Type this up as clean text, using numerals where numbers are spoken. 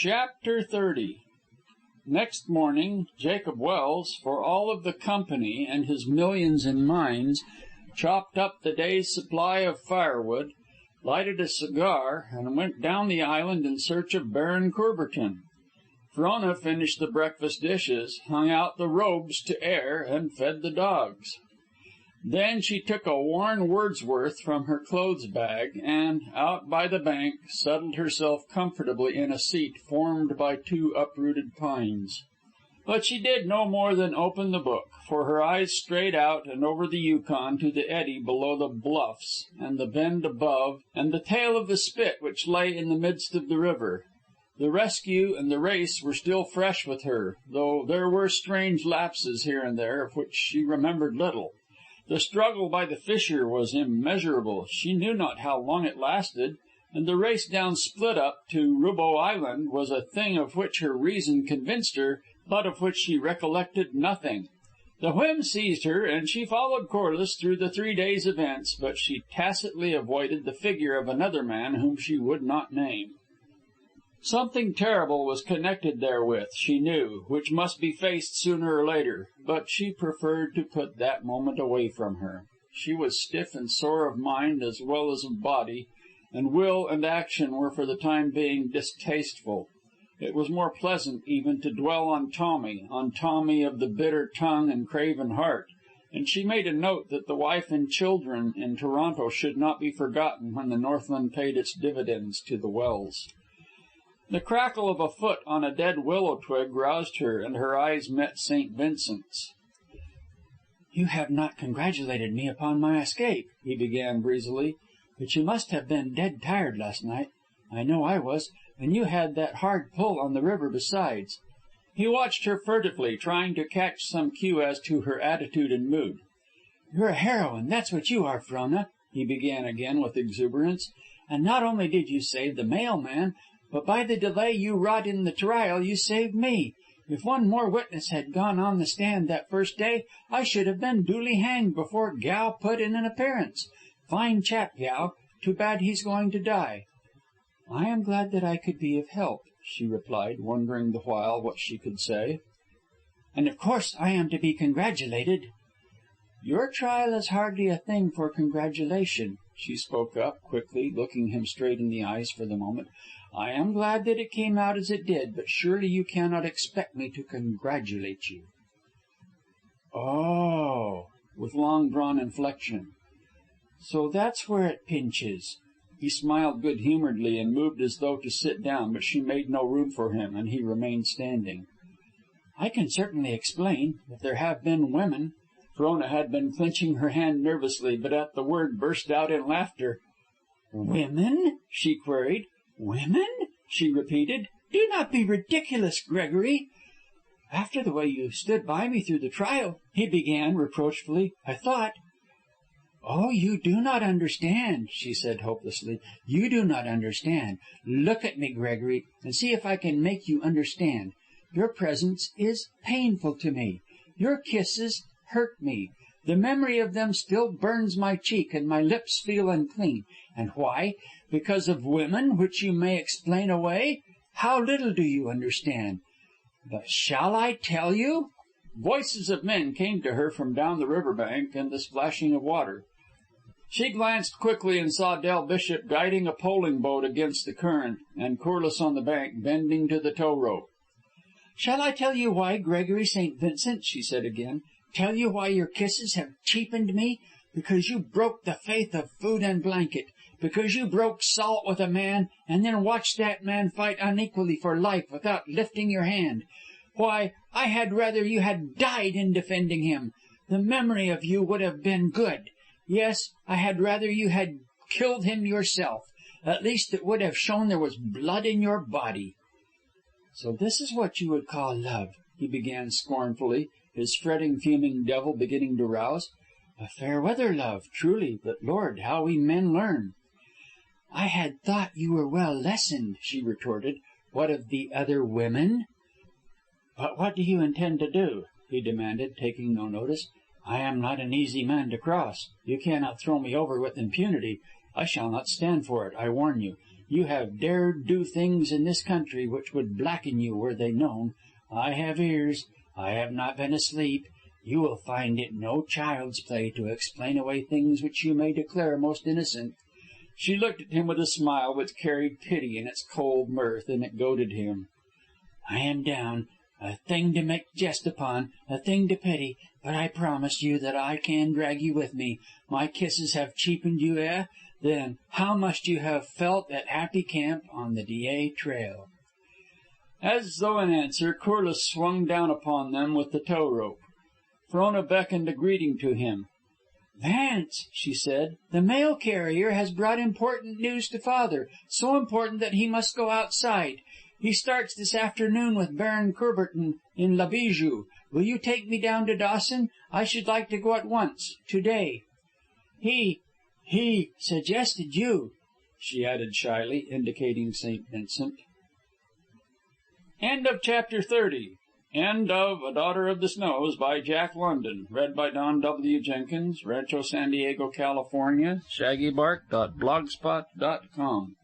Chapter 30. Next morning, Jacob Wells, for all of the company and his millions in mines, chopped up the day's supply of firewood, lighted a cigar, and went down the island in search of Baron Courbertin. Frona finished the breakfast dishes, hung out the robes to air, and fed the dogs. Then she took a worn Wordsworth from her clothes bag and, out by the bank, settled herself comfortably in a seat formed by two uprooted pines. But she did no more than open the book, for her eyes strayed out and over the Yukon to the eddy below the bluffs, and the bend above, and the tail of the spit which lay in the midst of the river. The rescue and the race were still fresh with her, though there were strange lapses here and there of which she remembered little. The struggle by the fissure was immeasurable. She knew not how long it lasted, and the race down Split Up to Roubeau Island was a thing of which her reason convinced her, but of which she recollected nothing. The whim seized her, and she followed Corliss through the 3 days' events, but she tacitly avoided the figure of another man whom she would not name. Something terrible was connected therewith, she knew, which must be faced sooner or later, but she preferred to put that moment away from her. She was stiff and sore of mind as well as of body, and will and action were for the time being distasteful. It was more pleasant even to dwell on Tommy of the bitter tongue and craven heart, and she made a note that the wife and children in Toronto should not be forgotten when the Northland paid its dividends to the Wells. The crackle of a foot on a dead willow twig roused her, and her eyes met St. Vincent's. "You have not congratulated me upon my escape," he began breezily, "but you must have been dead tired last night. I know I was, and you had that hard pull on the river besides." He watched her furtively, trying to catch some cue as to her attitude and mood. "You're a heroine, that's what you are, Frona," he began again with exuberance. "And not only did you save the mailman, but by the delay you wrought in the trial, you saved me. If one more witness had gone on the stand that first day, I should have been duly hanged before Gow put in an appearance. Fine chap, Gow. Too bad he's going to die." "I am glad that I could be of help," she replied, wondering the while what she could say. "And of course I am to be congratulated." "Your trial is hardly a thing for congratulation." She spoke up quickly, looking him straight in the eyes for the moment. "I am glad that it came out as it did, but surely you cannot expect me to congratulate you." "Oh," with long-drawn inflection. "So that's where it pinches." He smiled good-humoredly and moved as though to sit down, but she made no room for him, and he remained standing. "I can certainly explain. If there have been women." Frona had been clenching her hand nervously, but at the word burst out in laughter. "Women?" she queried. "Women?" she repeated. "Do not be ridiculous, Gregory." "After the way you stood by me through the trial," he began reproachfully, "I thought—" "Oh, you do not understand," she said hopelessly. "You do not understand. Look at me, Gregory, and see if I can make you understand. Your presence is painful to me. Your kisses hurt me. The memory of them still burns my cheek, and my lips feel unclean. And why? Because of women, which you may explain away? How little do you understand? But shall I tell you?" Voices of men came to her from down the river bank and the splashing of water. She glanced quickly and saw Del Bishop guiding a poling boat against the current, and Corliss on the bank, bending to the tow rope. "Shall I tell you why, Gregory St. Vincent?" she said again. "Tell you why your kisses have cheapened me? Because you broke the faith of food and blanket. Because you broke salt with a man, and then watched that man fight unequally for life without lifting your hand. Why, I had rather you had died in defending him. The memory of you would have been good. Yes, I had rather you had killed him yourself. At least it would have shown there was blood in your body." "So this is what you would call love," he began scornfully, his fretting, fuming devil beginning to rouse. "A fair weather love, truly, but Lord, how we men learn." "I had thought you were well lessoned," she retorted. "What of the other women?" "But what do you intend to do?" he demanded, taking no notice. "I am not an easy man to cross. You cannot throw me over with impunity. I shall not stand for it, I warn you. You have dared do things in this country which would blacken you were they known. I have ears. I have not been asleep. You will find it no child's play to explain away things which you may declare most innocent." She looked at him with a smile which carried pity in its cold mirth, and it goaded him. "I am down, a thing to make jest upon, a thing to pity, but I promise you that I can drag you with me. My kisses have cheapened you, eh? Then how must you have felt at Happy Camp on the Dyea Trail?" As though in answer, Corliss swung down upon them with the tow rope. Frona beckoned a greeting to him. "Vance," she said, "the mail carrier has brought important news to Father, so important that he must go outside. He starts this afternoon with Baron Courbertin in La Bijou. Will you take me down to Dawson? I should like to go at once, to day. He suggested you," she added shyly, indicating St. Vincent. End of Chapter 30. End of A Daughter of the Snows by Jack London. Read by Don W. Jenkins, Rancho San Diego, California. shaggybark.blogspot.com.